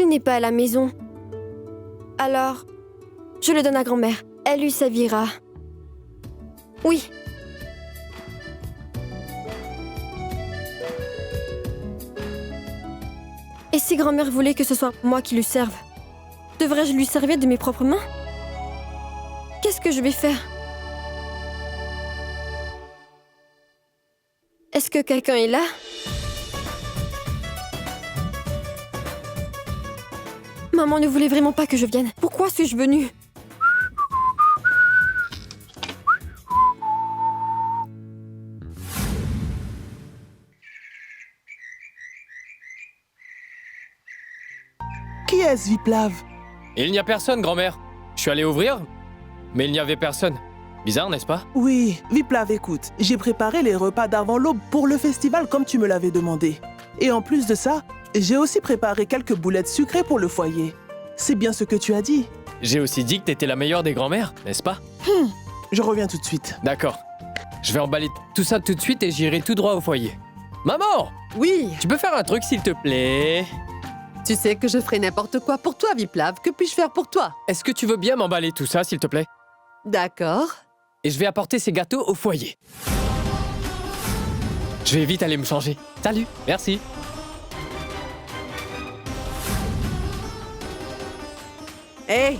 Dany n'est pas à la maison. Alors, je le donne à grand-mère. Elle lui servira. Oui. Et si grand-mère voulait que ce soit moi qui lui serve, devrais-je lui servir de mes propres mains? Qu'est-ce que je vais faire? Est-ce que quelqu'un est là? Maman ne voulait vraiment pas que je vienne. Pourquoi suis-je venue? Qui est-ce, Viplav? Il n'y a personne, grand-mère. Je suis allé ouvrir, mais il n'y avait personne. Bizarre, n'est-ce pas? Oui, Viplav, écoute, j'ai préparé les repas d'avant l'aube pour le festival comme tu me l'avais demandé. Et en plus de ça, j'ai aussi préparé quelques boulettes sucrées pour le foyer. C'est bien ce que tu as dit. J'ai aussi dit que t'étais la meilleure des grand-mères, n'est-ce pas? Je reviens tout de suite. D'accord. Je vais emballer tout ça tout de suite et j'irai tout droit au foyer. Maman! Oui, Tu peux faire un truc, s'il te plaît? tu sais que je ferai n'importe quoi pour toi, Viplav. Que puis-je faire pour toi? Est-ce que tu veux bien m'emballer tout ça, s'il te plaît? D'accord. Et je vais apporter ces gâteaux au foyer. Je vais vite aller me changer. Salut, merci. Hé,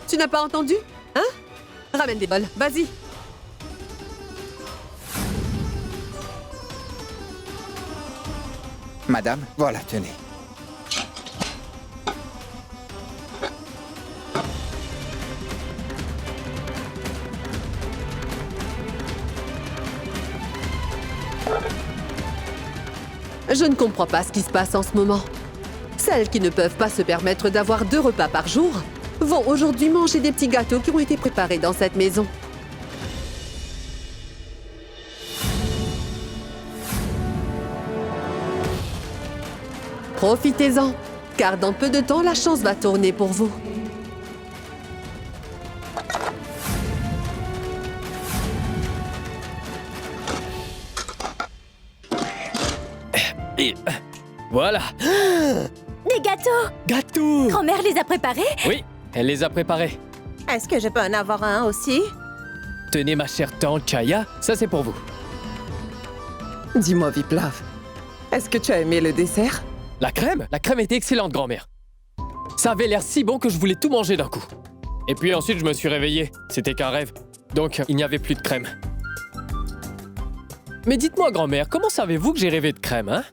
tu n'as pas entendu? Hein? Ramène des bols, vas-y. Madame, voilà, tenez. Je ne comprends pas ce qui se passe en ce moment. Celles qui ne peuvent pas se permettre d'avoir 2 repas par jour vont aujourd'hui manger des petits gâteaux qui ont été préparés dans cette maison. Profitez-en, car dans peu de temps, la chance va tourner pour vous. Et voilà. Des gâteaux! Gâteaux! Grand-mère les a préparés? Oui, elle les a préparés. Est-ce que je peux en avoir un aussi? Tenez, ma chère tante Chaya, ça c'est pour vous. Dis-moi, Viplav, est-ce que tu as aimé le dessert? La crème était excellente, grand-mère. Ça avait l'air si bon que je voulais tout manger d'un coup. Et puis ensuite, je me suis réveillé. C'était qu'un rêve. Donc, il n'y avait plus de crème. Mais dites-moi, grand-mère, comment savez-vous que j'ai rêvé de crème, hein?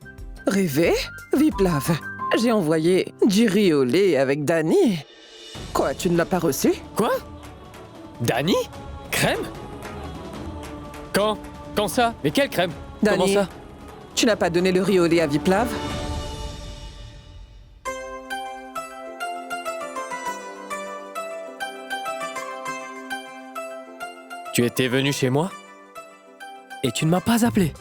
Rêvé? Viplav, j'ai envoyé du riz au lait avec Dany. Quoi, tu ne l'as pas reçu? Quoi? Dany? Crème? Quand? Quand ça? Mais quelle crème? Comment Dany, ça? tu n'as pas donné le riz au lait à Viplav? Tu étais venu chez moi? Et tu ne m'as pas appelé.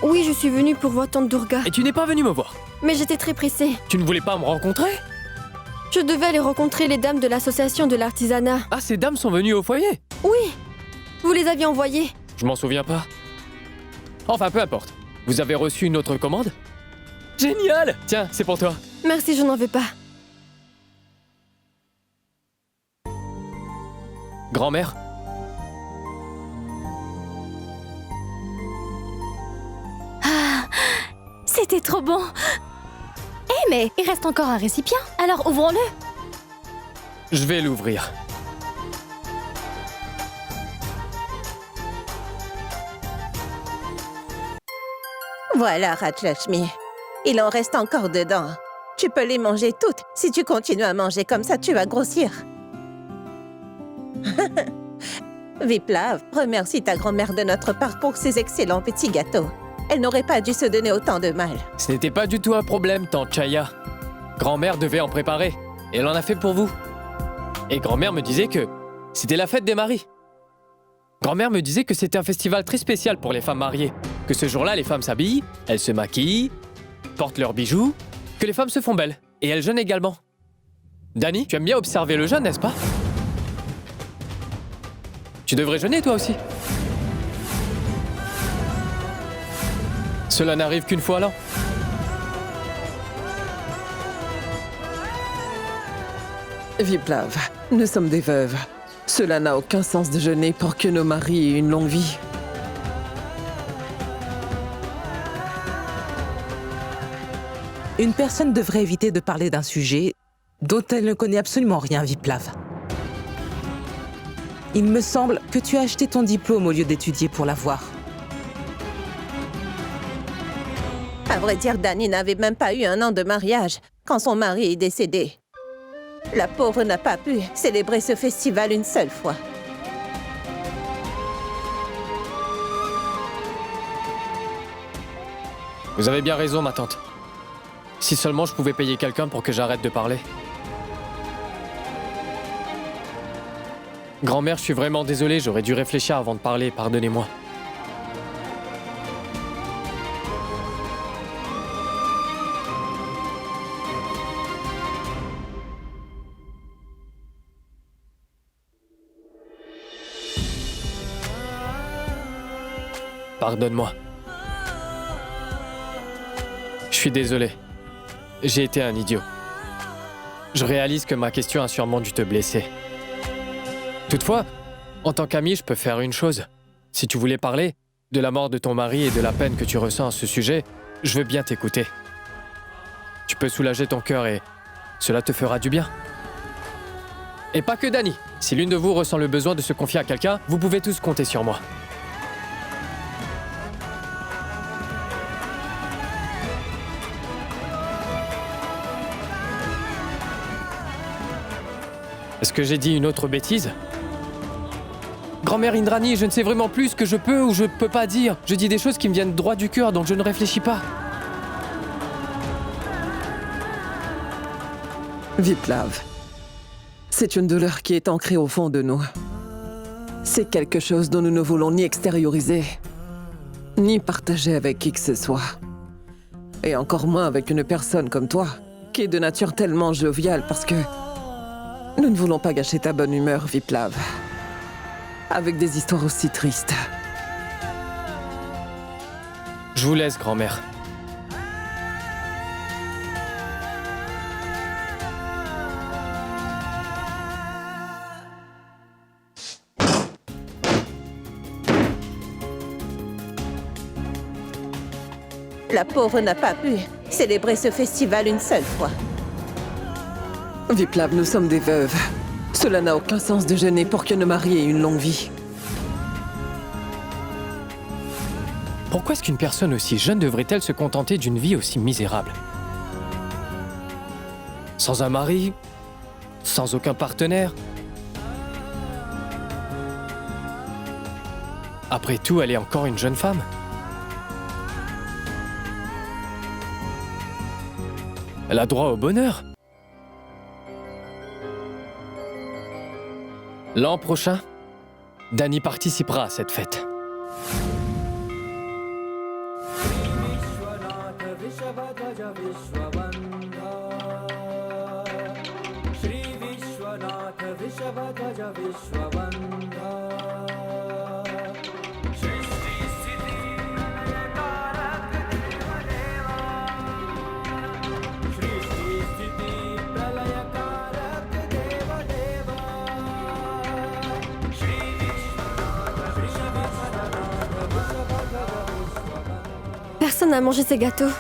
Oui, je suis venue pour voir tante Durga. Et tu n'es pas venu me voir. Mais j'étais très pressée. Tu ne voulais pas me rencontrer? Je devais aller rencontrer les dames de l'association de l'artisanat. Ah, ces dames sont venues au foyer? Oui, vous les aviez envoyées. Je m'en souviens pas. Enfin, peu importe. Vous avez reçu une autre commande? Génial! Tiens, c'est pour toi. Merci, je n'en veux pas. Grand-mère? C'était trop bon! Eh, mais il reste encore un récipient, alors ouvrons-le! Je vais l'ouvrir. Voilà, Rajlakshmi. Il en reste encore dedans. Tu peux les manger toutes. Si tu continues à manger comme ça, tu vas grossir. Viplav, remercie ta grand-mère de notre part pour ces excellents petits gâteaux. Elle n'aurait pas dû se donner autant de mal. Ce n'était pas du tout un problème, tante Chaya. Grand-mère devait en préparer, et elle en a fait pour vous. Et grand-mère me disait que c'était la fête des maris. Grand-mère me disait que c'était un festival très spécial pour les femmes mariées. Que ce jour-là, les femmes s'habillent, elles se maquillent, portent leurs bijoux, que les femmes se font belles. Et elles jeûnent également. Dany, tu aimes bien observer le jeûne, n'est-ce pas? Tu devrais jeûner, toi aussi. Cela n'arrive qu'une fois à l'an. Viplav, nous sommes des veuves. Cela n'a aucun sens de jeûner pour que nos maris aient une longue vie. Une personne devrait éviter de parler d'un sujet dont elle ne connaît absolument rien, Viplav. Il me semble que tu as acheté ton diplôme au lieu d'étudier pour l'avoir. À vrai dire, Dani n'avait même pas eu 1 an de mariage quand son mari est décédé. La pauvre n'a pas pu célébrer ce festival une seule fois. Vous avez bien raison, ma tante. Si seulement je pouvais payer quelqu'un pour que j'arrête de parler. Grand-mère, je suis vraiment désolé, j'aurais dû réfléchir avant de parler, pardonnez-moi. Pardonne-moi. Je suis désolé. J'ai été un idiot. Je réalise que ma question a sûrement dû te blesser. Toutefois, en tant qu'ami, je peux faire une chose. Si tu voulais parler de la mort de ton mari et de la peine que tu ressens à ce sujet, je veux bien t'écouter. Tu peux soulager ton cœur et cela te fera du bien. Et pas que Dani. Si l'une de vous ressent le besoin de se confier à quelqu'un, vous pouvez tous compter sur moi. Est-ce que j'ai dit une autre bêtise? Grand-mère Indrani, je ne sais vraiment plus ce que je peux ou je peux pas dire. Je dis des choses qui me viennent droit du cœur, donc je ne réfléchis pas. Viplav, c'est une douleur qui est ancrée au fond de nous. C'est quelque chose dont nous ne voulons ni extérioriser, ni partager avec qui que ce soit. Et encore moins avec une personne comme toi, qui est de nature tellement joviale parce que nous ne voulons pas gâcher ta bonne humeur, Viplav, avec des histoires aussi tristes. Je vous laisse, grand-mère. La pauvre n'a pas pu célébrer ce festival une seule fois. Viplav, nous sommes des veuves. Cela n'a aucun sens de jeûner pour que nos maris aient une longue vie. Pourquoi est-ce qu'une personne aussi jeune devrait-elle se contenter d'une vie aussi misérable? Sans un mari? Sans aucun partenaire? Après tout, elle est encore une jeune femme. Elle a droit au bonheur. L'an prochain, Dani participera à cette fête. Personne n'a mangé ces gâteaux.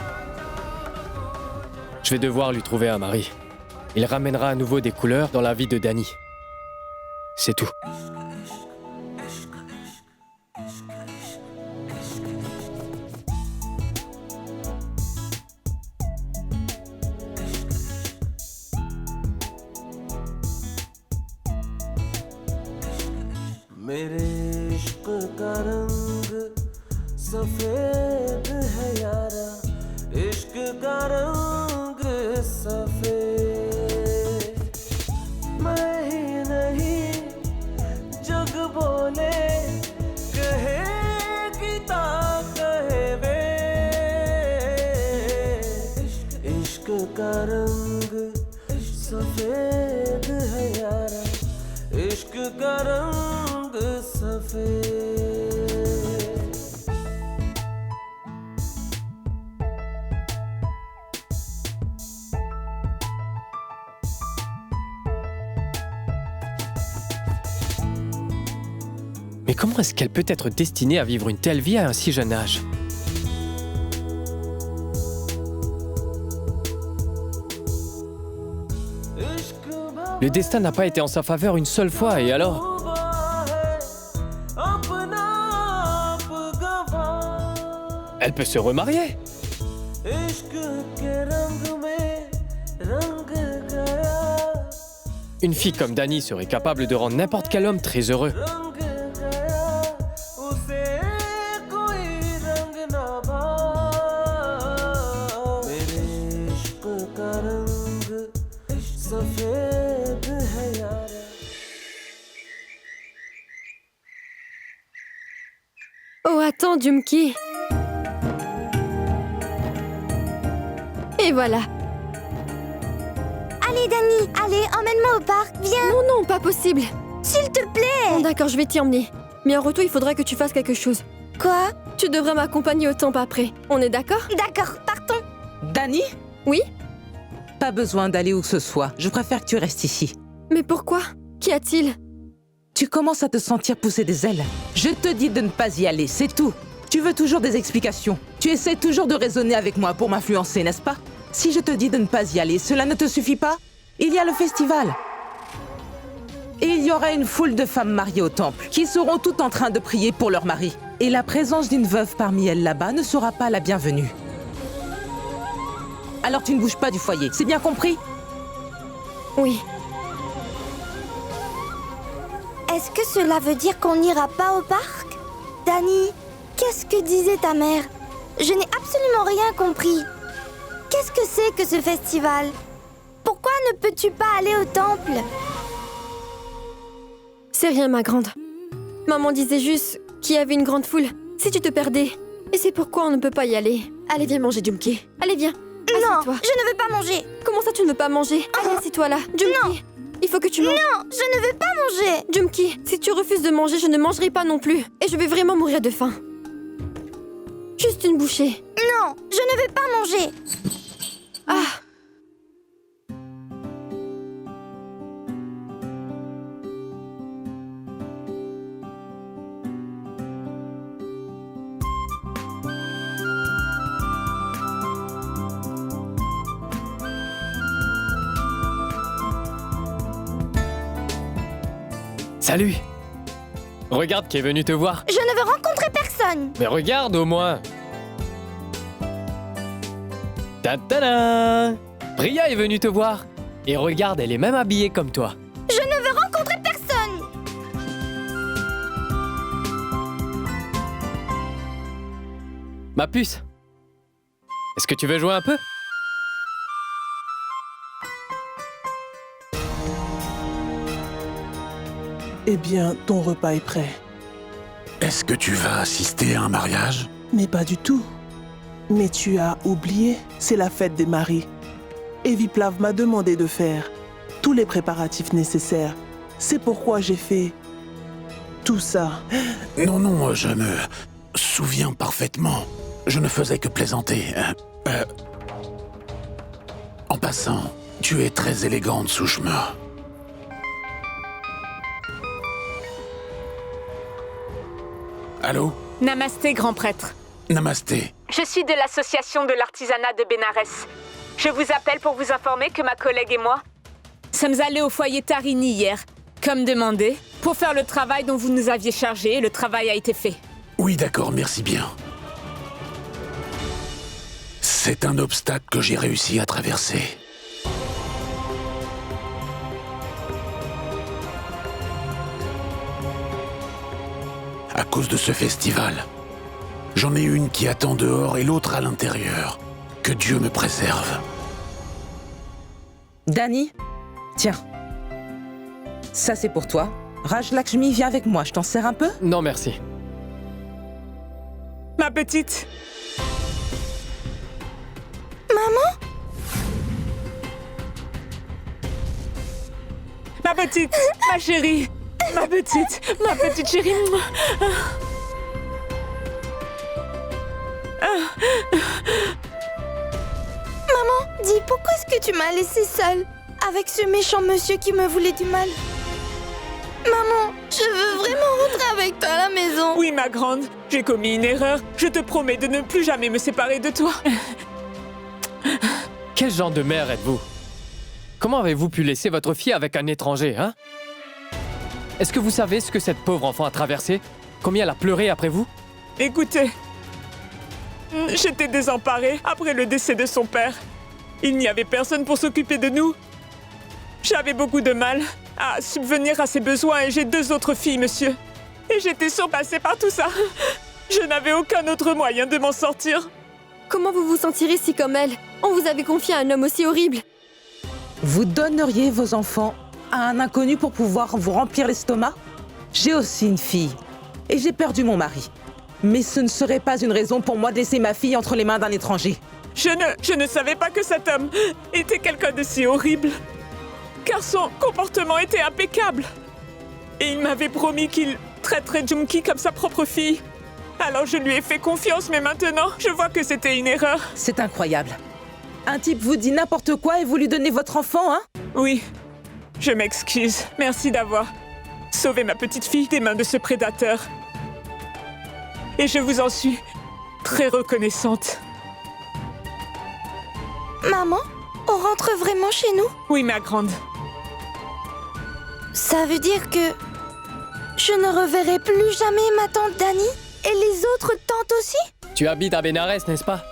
Je vais devoir lui trouver un mari. Il ramènera à nouveau des couleurs dans la vie de Dani. C'est tout. मेरे इश्क का रंग सफेद है यारा, इश्क का रंग सफेद। मैं ही नहीं जग बोले कहे गीता कहे वे, इश्क का रंग सफेद है यारा, इश्क का रंग सफेद। Mais comment est-ce qu'elle peut être destinée à vivre une telle vie à un si jeune âge? Le destin n'a pas été en sa faveur une seule fois, et alors? Elle peut se remarier. Une fille comme Dani serait capable de rendre n'importe quel homme très heureux. Oh, attends, Jumki. Et voilà. Allez, Dani, allez, emmène-moi au parc, viens. Non, non, pas possible. S'il te plaît. Bon, d'accord, je vais t'y emmener. Mais en retour, il faudra que tu fasses quelque chose. Quoi? Tu devrais m'accompagner au temple après. On est d'accord? D'accord, partons. Dani? Oui? Pas besoin d'aller où que ce soit. Je préfère que tu restes ici. Mais pourquoi? Qu'y a-t-il? Tu commences à te sentir pousser des ailes. Je te dis de ne pas y aller, c'est tout. Tu veux toujours des explications. Tu essaies toujours de raisonner avec moi pour m'influencer, n'est-ce pas? Si je te dis de ne pas y aller, cela ne te suffit pas? Il y a le festival. Et il y aura une foule de femmes mariées au temple qui seront toutes en train de prier pour leur mari. Et la présence d'une veuve parmi elles là-bas ne sera pas la bienvenue. Alors tu ne bouges pas du foyer, c'est bien compris? Oui. Est-ce que cela veut dire qu'on n'ira pas au parc? Dani, qu'est-ce que disait ta mère? Je n'ai absolument rien compris. Qu'est-ce que c'est que ce festival? Pourquoi ne peux-tu pas aller au temple? C'est rien, ma grande. Maman disait juste qu'il y avait une grande foule si tu te perdais. Et c'est pourquoi on ne peut pas y aller. Allez, viens manger, Jumki. Allez, viens. Non, Assieds-toi. je ne veux pas manger. Comment ça, tu ne veux pas manger? Allez, assieds-toi là. Jumki. Non. Il faut que tu manges. Non, je ne veux pas manger. Jumki, si tu refuses de manger, je ne mangerai pas non plus. Et je vais vraiment mourir de faim. Juste une bouchée. Non, je ne veux pas manger. Ah! Salut! Regarde qui est venu te voir. Je ne veux rencontrer personne. Mais regarde au moins. Ta-ta-da! Priya est venue te voir. Et regarde, elle est même habillée comme toi. Je ne veux rencontrer personne. Ma puce. Est-ce que tu veux jouer un peu? Eh bien, ton repas est prêt. Est-ce que tu vas assister à un mariage? Mais pas du tout. Mais tu as oublié, c'est la fête des maris. Et Viplav m'a demandé de faire tous les préparatifs nécessaires. C'est pourquoi j'ai fait tout ça. Non, non, je me souviens parfaitement. Je ne faisais que plaisanter. En passant, tu es très élégante, Sushma. Allô? Namasté, grand prêtre. Namasté. Je suis de l'association de l'artisanat de Bénarès. Je vous appelle pour vous informer que ma collègue et moi sommes allés au foyer Tarini hier, comme demandé, pour faire le travail dont vous nous aviez chargé, et le travail a été fait. Oui, d'accord, merci bien. C'est un obstacle que j'ai réussi à traverser. À cause de ce festival, j'en ai une qui attend dehors et l'autre à l'intérieur. Que Dieu me préserve. Dani, tiens. Ça, c'est pour toi. Raj Lakshmi, viens avec moi, je t'en sers un peu? Non, merci. Ma petite. Maman? Ma petite, ma chérie. Ma petite chérie. Maman, dis, pourquoi est-ce que tu m'as laissée seule avec ce méchant monsieur qui me voulait du mal? Maman, je veux vraiment rentrer avec toi à la maison. Oui, ma grande, j'ai commis une erreur. Je te promets de ne plus jamais me séparer de toi. Quel genre de mère êtes-vous? Comment avez-vous pu laisser votre fille avec un étranger, hein? Est-ce que vous savez ce que cette pauvre enfant a traversé? Combien elle a pleuré après vous? Écoutez, j'étais désemparée après le décès de son père. Il n'y avait personne pour s'occuper de nous. J'avais beaucoup de mal à subvenir à ses besoins et j'ai 2 autres filles, monsieur. Et j'étais surpassée par tout ça. Je n'avais aucun autre moyen de m'en sortir. Comment vous vous sentirez si, comme elle, on vous avait confié à un homme aussi horrible? Vous donneriez vos enfants à un inconnu pour pouvoir vous remplir l'estomac? J'ai aussi une fille et j'ai perdu mon mari. Mais ce ne serait pas une raison pour moi de laisser ma fille entre les mains d'un étranger. Je ne savais pas que cet homme était quelqu'un de si horrible. Car son comportement était impeccable. Et il m'avait promis qu'il traiterait Junki comme sa propre fille. Alors je lui ai fait confiance, mais maintenant, je vois que c'était une erreur. C'est incroyable. Un type vous dit n'importe quoi et vous lui donnez votre enfant, hein? Oui, je m'excuse. Merci d'avoir sauvé ma petite fille des mains de ce prédateur. Et je vous en suis très reconnaissante. Maman, on rentre vraiment chez nous? Oui, ma grande. Ça veut dire que je ne reverrai plus jamais ma tante Dani et les autres tantes aussi? Tu habites à Bénarès, n'est-ce pas?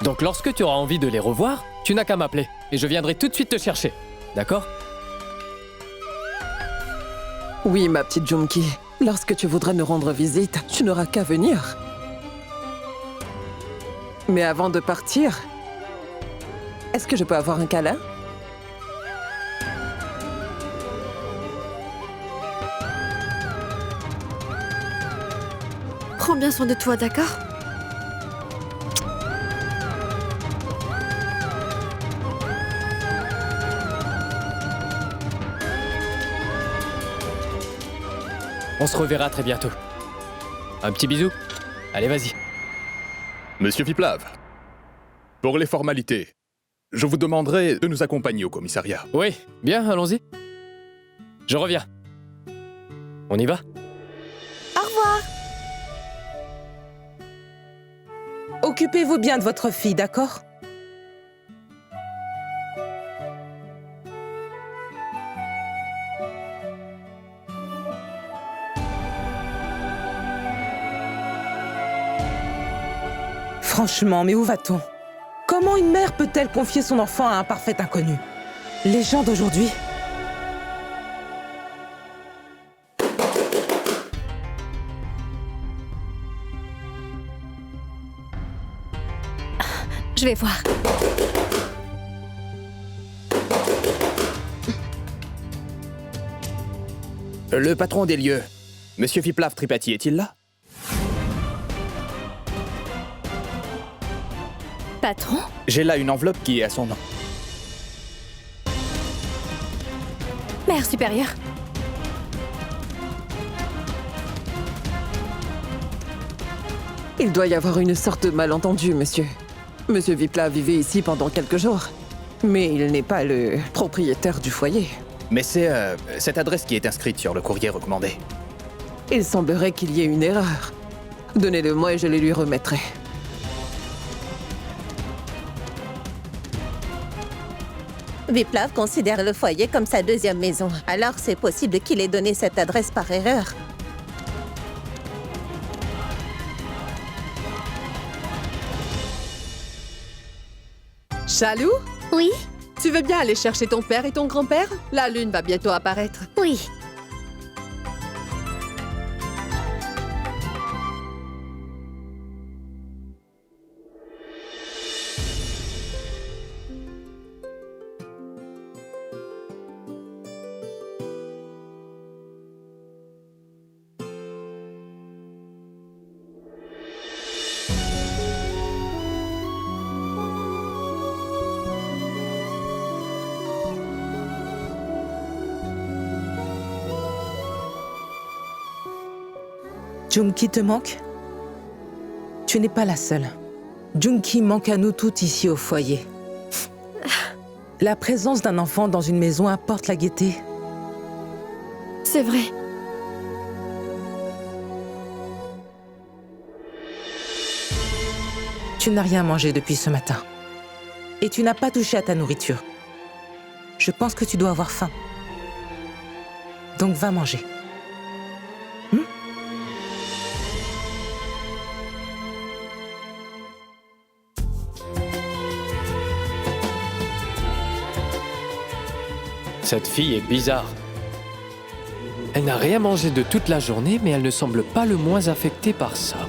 Donc lorsque tu auras envie de les revoir, tu n'as qu'à m'appeler et je viendrai tout de suite te chercher. D'accord? Oui, ma petite Junki. Lorsque tu voudras nous rendre visite, tu n'auras qu'à venir. Mais avant de partir, est-ce que je peux avoir un câlin? Prends bien soin de toi, d'accord? On se reverra très bientôt. Un petit bisou? Allez, vas-y. Monsieur Viplav, pour les formalités, je vous demanderai de nous accompagner au commissariat. Oui, bien, allons-y. Je reviens. On y va? Au revoir. Occupez-vous bien de votre fille, d'accord? Franchement, mais où va-t-on? Comment une mère peut-elle confier son enfant à un parfait inconnu? Les gens d'aujourd'hui... Je vais voir. Le patron des lieux, Monsieur Viplav Tripathi, est-il là? Patron? J'ai là une enveloppe qui est à son nom. Mère supérieure. Il doit y avoir une sorte de malentendu, monsieur. Monsieur Viplav vivait ici pendant quelques jours. Mais il n'est pas le propriétaire du foyer. Mais c'est cette adresse qui est inscrite sur le courrier recommandé. Il semblerait qu'il y ait une erreur. Donnez-le-moi et je les lui remettrai. Viplav considère le foyer comme sa deuxième maison. Alors c'est possible qu'il ait donné cette adresse par erreur. Chalou? Oui? Tu veux bien aller chercher ton père et ton grand-père? La lune va bientôt apparaître. Oui. Junki te manque? Tu n'es pas la seule. Junki manque à nous toutes ici au foyer. La présence d'un enfant dans une maison apporte la gaieté. C'est vrai. Tu n'as rien mangé depuis ce matin. Et tu n'as pas touché à ta nourriture. Je pense que tu dois avoir faim. Donc va manger. Cette fille est bizarre. Elle n'a rien mangé de toute la journée, mais elle ne semble pas le moins affectée par ça.